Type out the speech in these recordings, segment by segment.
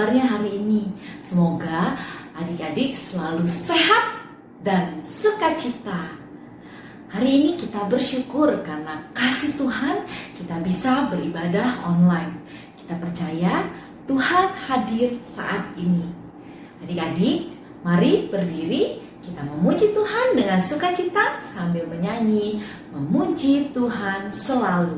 kabarnya hari ini? Semoga adik-adik selalu sehat dan sukacita. Hari ini kita bersyukur karena kasih Tuhan kita bisa beribadah online. Kita percaya Tuhan hadir saat ini. Adik-adik, mari berdiri, kita memuji Tuhan dengan sukacita sambil menyanyi, memuji Tuhan selalu.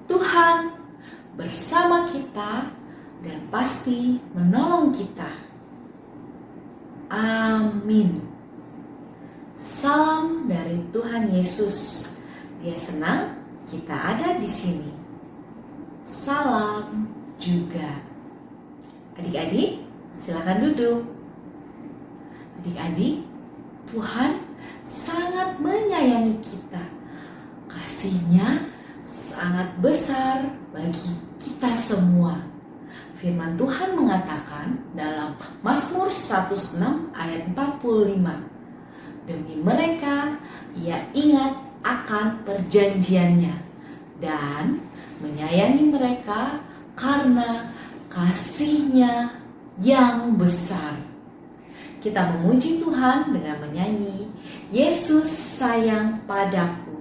Tuhan bersama kita dan pasti menolong kita. Amin. Salam dari Tuhan Yesus. Dia senang kita ada di sini. Salam juga. Adik-adik, silakan duduk. Adik-adik, Tuhan sangat menyayangi kita. Kasih-Nya sangat besar bagi kita semua. Firman Tuhan mengatakan dalam Mazmur 106 ayat 45, demi mereka Ia ingat akan perjanjiannya dan menyayangi mereka karena kasih-Nya yang besar. Kita memuji Tuhan dengan menyanyi Yesus sayang padaku.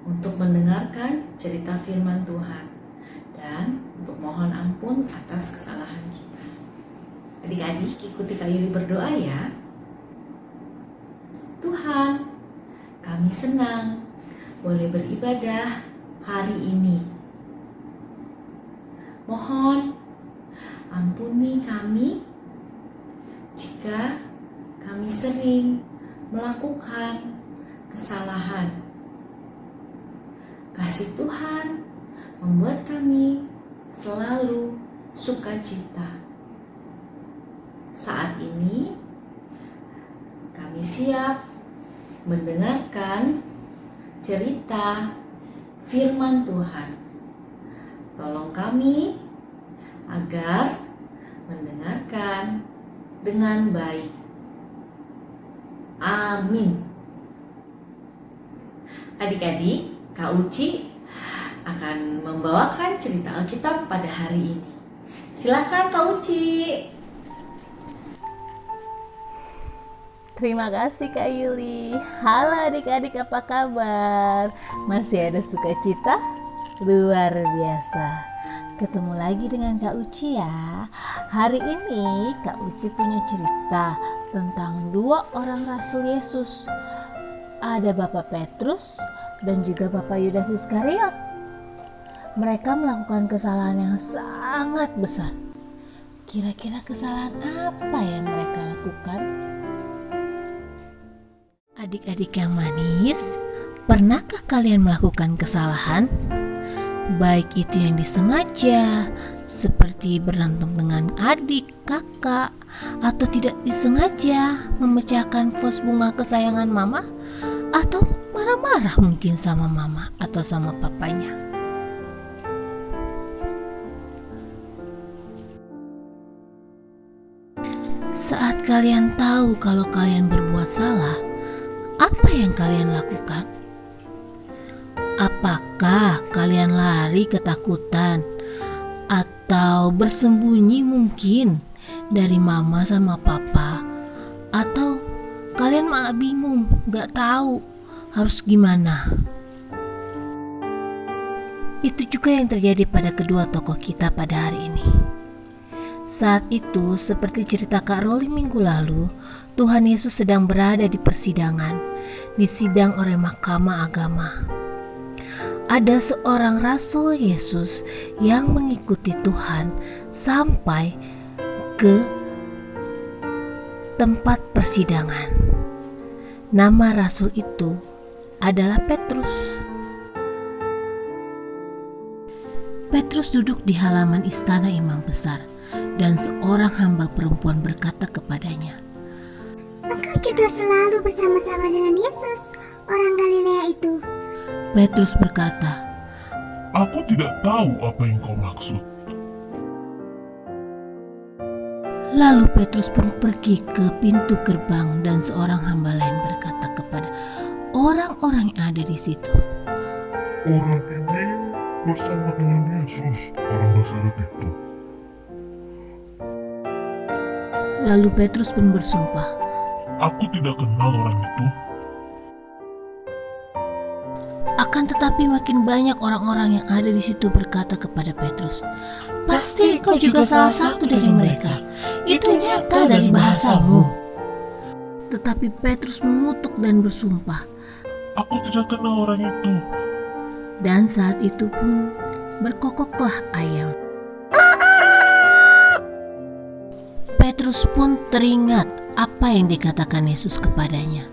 Untuk mendengarkan cerita firman Tuhan dan untuk mohon ampun atas kesalahan kita. Adik-adik, ikuti Kak Yuli berdoa ya. Tuhan, kami senang boleh beribadah hari ini. Mohon ampuni kami jika kami sering melakukan kesalahan. Kasih Tuhan membuat kami selalu sukacita. Saat ini kami siap mendengarkan cerita firman Tuhan. Tolong kami agar mendengarkan dengan baik. Amin. Adik-adik, Kak Uci akan membawakan cerita Alkitab pada hari ini. Silakan Kak Uci. Terima kasih Kak Yuli. Halo adik-adik, apa kabar? Masih ada sukacita? Luar biasa. Ketemu lagi dengan Kak Uci ya. Hari ini Kak Uci punya cerita tentang 2 orang Rasul Yesus. Ada Bapak Petrus dan juga Bapak Yudas Iskariot. Mereka melakukan kesalahan yang sangat besar. Kira-kira kesalahan apa yang mereka lakukan? Adik-adik yang manis, pernahkah kalian melakukan kesalahan? Baik itu yang disengaja, seperti berantem dengan adik, kakak, atau tidak disengaja memecahkan vas bunga kesayangan mama, atau marah-marah mungkin sama mama atau sama papanya. Saat kalian tahu kalau kalian berbuat salah, apa yang kalian lakukan? Apakah kalian lari ketakutan atau bersembunyi mungkin dari mama sama papa? Atau kalian malah bingung, gak tahu harus gimana? Itu juga yang terjadi pada kedua tokoh kita pada hari ini. Saat itu, seperti cerita Kak Roli minggu lalu, Tuhan Yesus sedang berada di persidangan, disidang oleh Mahkamah Agama. Ada seorang Rasul Yesus yang mengikuti Tuhan sampai ke tempat persidangan. Nama Rasul itu adalah Petrus. Petrus duduk di halaman istana imam besar, dan seorang hamba perempuan berkata kepadanya, "Engkau juga selalu bersama-sama dengan Yesus, orang Galilea itu." Petrus berkata, "Aku tidak tahu apa yang kau maksud." Lalu Petrus pun pergi ke pintu gerbang dan seorang hamba lain berkata kepada orang-orang yang ada di situ, "Orang ini bersama dengan Yesus, orang Nazaret itu." Lalu Petrus pun bersumpah, "Aku tidak kenal orang itu." Akan tetapi makin banyak orang-orang yang ada di situ berkata kepada Petrus, "Pasti kau juga salah satu dari mereka. Itu nyata dari bahasamu." Tetapi Petrus mengutuk dan bersumpah. "Aku tidak kenal orang itu." Dan saat itu pun berkokoklah ayam. Petrus pun teringat apa yang dikatakan Yesus kepadanya.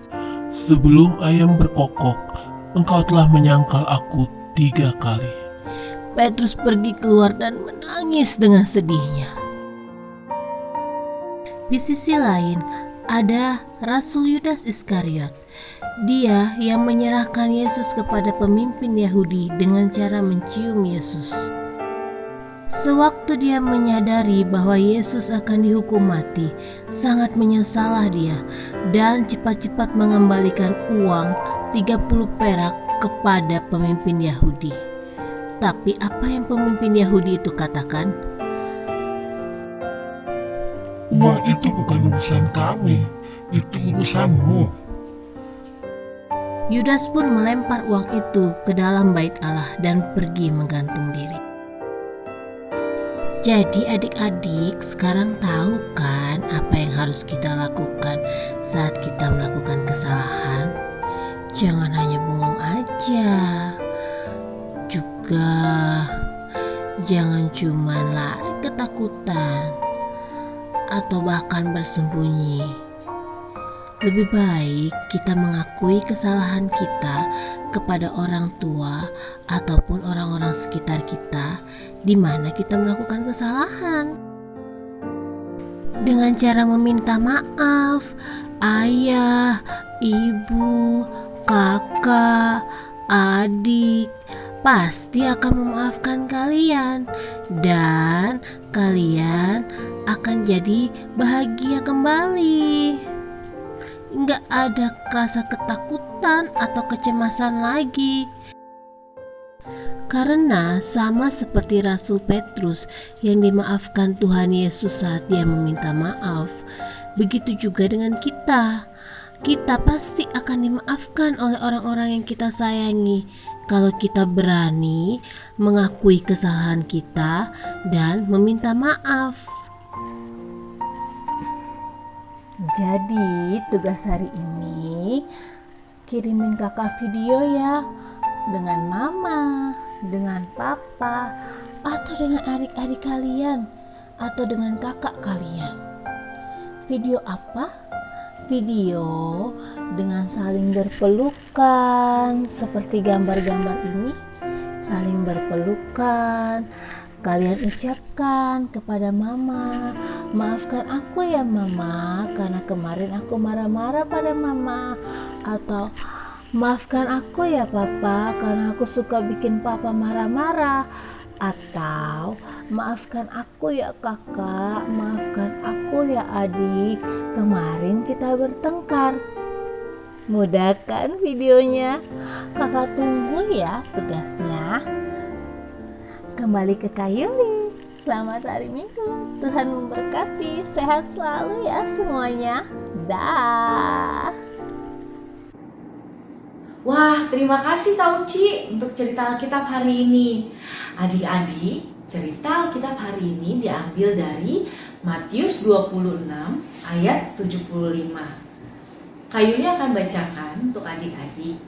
"Sebelum ayam berkokok, engkau telah menyangkal aku 3 kali." Petrus pergi keluar dan menangis dengan sedihnya. Di sisi lain, ada Rasul Yudas Iskariot. Dia yang menyerahkan Yesus kepada pemimpin Yahudi dengan cara mencium Yesus. Sewaktu dia menyadari bahwa Yesus akan dihukum mati, sangat menyesallah dia dan cepat-cepat mengembalikan uang 30 perak kepada pemimpin Yahudi. Tapi apa yang pemimpin Yahudi itu katakan? "Uang itu bukan urusan kami, itu urusanmu." Yudas pun melempar uang itu ke dalam bait Allah dan pergi menggantung diri. Jadi adik-adik sekarang tahu kan apa yang harus kita lakukan saat kita melakukan kesalahan? Jangan hanya bengong aja, juga jangan cuma lari ketakutan atau bahkan bersembunyi. Lebih baik kita mengakui kesalahan kita kepada orang tua ataupun orang-orang sekitar kita di mana kita melakukan kesalahan. Dengan cara meminta maaf, ayah, ibu, kakak, adik pasti akan memaafkan kalian dan kalian akan jadi bahagia kembali. Nggak ada rasa ketakutan atau kecemasan lagi. Karena sama seperti Rasul Petrus yang dimaafkan Tuhan Yesus saat dia meminta maaf, begitu juga dengan kita. Kita pasti akan dimaafkan oleh orang-orang yang kita sayangi kalau kita berani mengakui kesalahan kita dan meminta maaf. Jadi tugas hari ini kirimin kakak video ya, dengan mama, dengan papa, atau dengan adik-adik kalian, atau dengan kakak kalian. Video apa? Video dengan saling berpelukan seperti gambar-gambar ini. Saling berpelukan, kalian ucapkan kepada mama, maafkan aku ya mama, karena kemarin aku marah-marah pada mama. Atau maafkan aku ya papa, karena aku suka bikin papa marah-marah. Atau maafkan aku ya kakak, maafkan aku ya adik, kemarin kita bertengkar. Mudah kan videonya? Kakak tunggu ya tugasnya. Kembali ke Kayuli. Selamat hari Minggu. Tuhan memberkati. Sehat selalu ya semuanya. Dah. Wah, terima kasih Kak Uci untuk cerita Alkitab hari ini. Adik-adik, cerita Alkitab hari ini diambil dari Matius 26 ayat 75. Kak Yuli akan bacakan untuk adik-adik.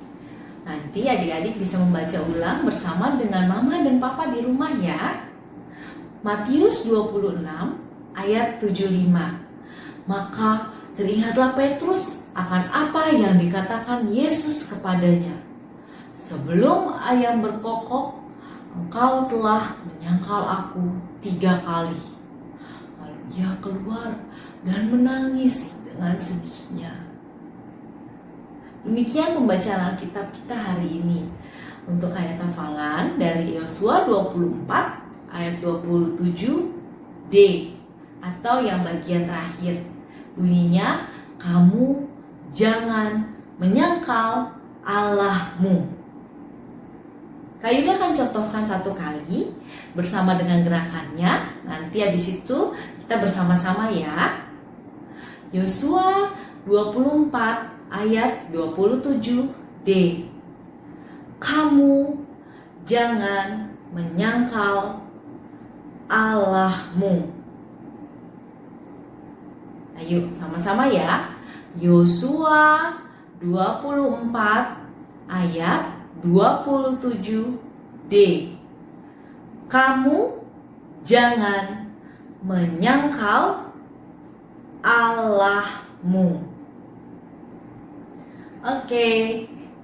Nanti adik-adik bisa membaca ulang bersama dengan mama dan papa di rumah ya. Matius 26 ayat 75. Maka teringatlah Petrus akan apa yang dikatakan Yesus kepadanya. Sebelum ayam berkokok, engkau telah menyangkal aku 3 kali. Lalu ia keluar dan menangis dengan sedihnya. Demikian pembacaan Alkitab kita hari ini. Untuk ayat hafalan dari Yosua 24 ayat 27D atau yang bagian terakhir. Bunyinya, kamu jangan menyangkal Allahmu. Kayunya akan contohkan 1 kali bersama dengan gerakannya. Nanti habis itu kita bersama-sama ya. Yosua 24 ayat 27D. Kamu jangan menyangkal Allahmu. Ayo sama-sama ya. Yosua 24 ayat 27D. Kamu jangan menyangkal Allahmu. Oke,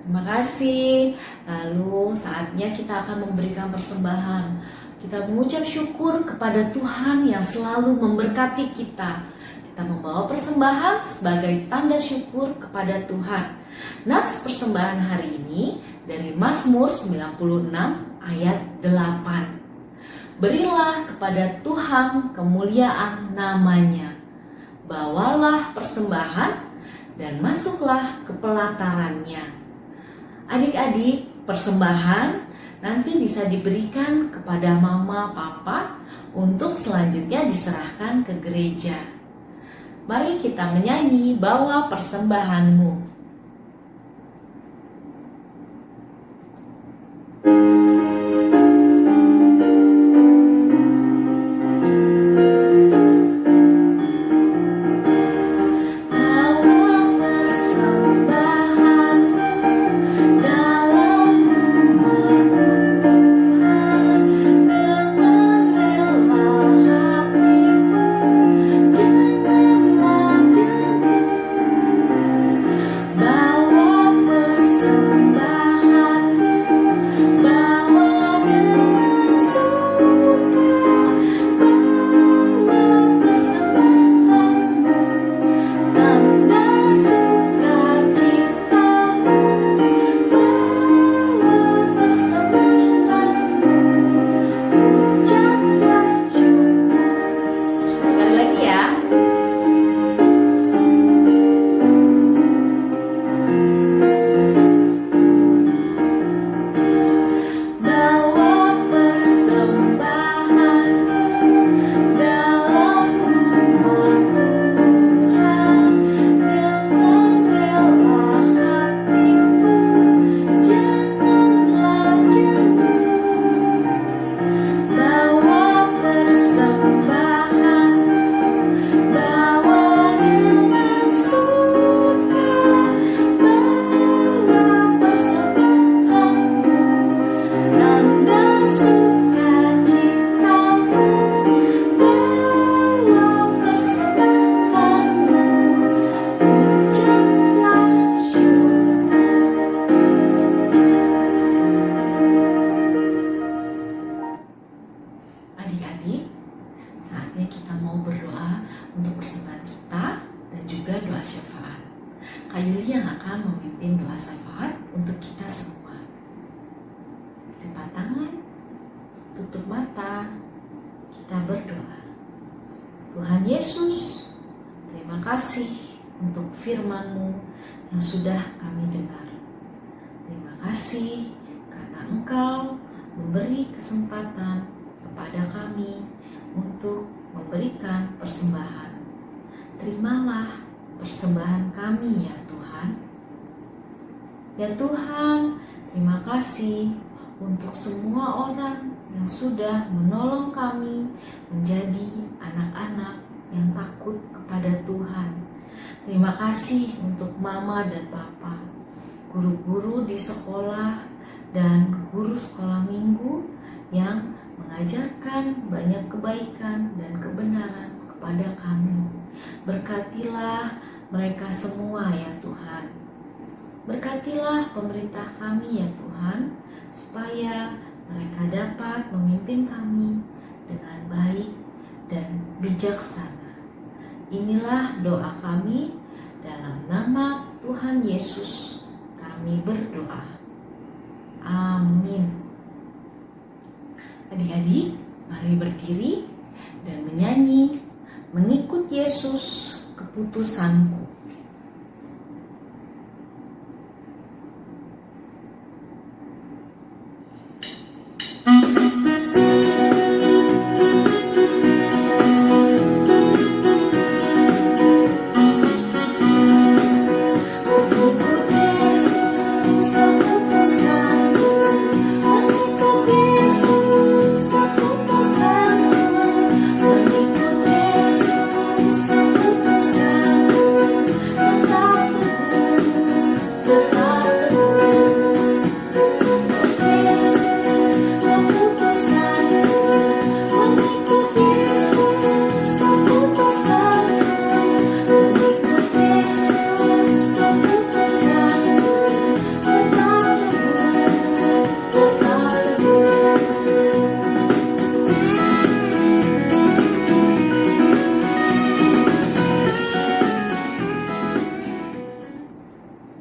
terima kasih. Lalu saatnya kita akan memberikan persembahan. Kita mengucap syukur kepada Tuhan yang selalu memberkati kita. Kita membawa persembahan sebagai tanda syukur kepada Tuhan. Nats persembahan hari ini dari Mazmur 96 ayat 8. Berilah kepada Tuhan kemuliaan namanya. Bawalah persembahan dan masuklah ke pelatarannya. Adik-adik, persembahan nanti bisa diberikan kepada mama, papa untuk selanjutnya diserahkan ke gereja. Mari kita menyanyi Bawa Persembahanmu. Kak Yuli yang akan memimpin doa syafaat untuk kita semua. Lipat tangan, tutup mata, kita berdoa. Tuhan Yesus, terima kasih untuk firman-Mu yang sudah kami dengar. Terima kasih karena Engkau memberi kesempatan kepada kami untuk memberikan persembahan. Terimalah persembahan kami ya Tuhan. Ya Tuhan, terima kasih untuk semua orang yang sudah menolong kami menjadi anak-anak yang takut kepada Tuhan. Terima kasih untuk Mama dan Papa, guru-guru di sekolah dan guru sekolah minggu yang mengajarkan banyak kebaikan dan kebenaran kepada kami. Berkatilah mereka semua ya Tuhan. Berkatilah pemerintah kami ya Tuhan, supaya mereka dapat memimpin kami dengan baik dan bijaksana. Inilah doa kami, dalam nama Tuhan Yesus kami berdoa. Amin. Adik-adik, mari berdiri dan menyanyi Mengikut Yesus keputusanku.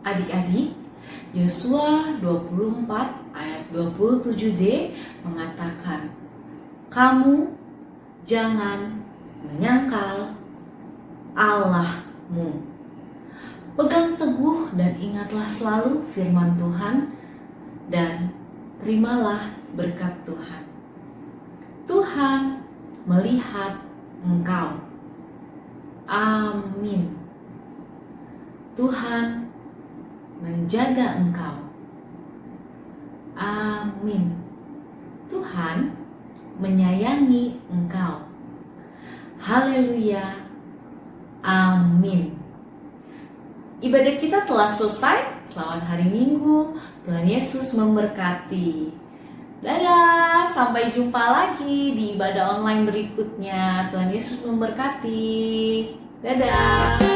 Adik-adik, Yosua 24 ayat 27D mengatakan, kamu jangan menyangkal Allahmu. Pegang teguh dan ingatlah selalu firman Tuhan dan terimalah berkat Tuhan. Tuhan melihat engkau. Amin. Tuhan menjaga engkau. Amin. Tuhan menyayangi engkau. Haleluya. Amin. Ibadah kita telah selesai. Selamat hari Minggu. Tuhan Yesus memberkati. Dadah, sampai jumpa lagi di ibadah online berikutnya. Tuhan Yesus memberkati. Dadah.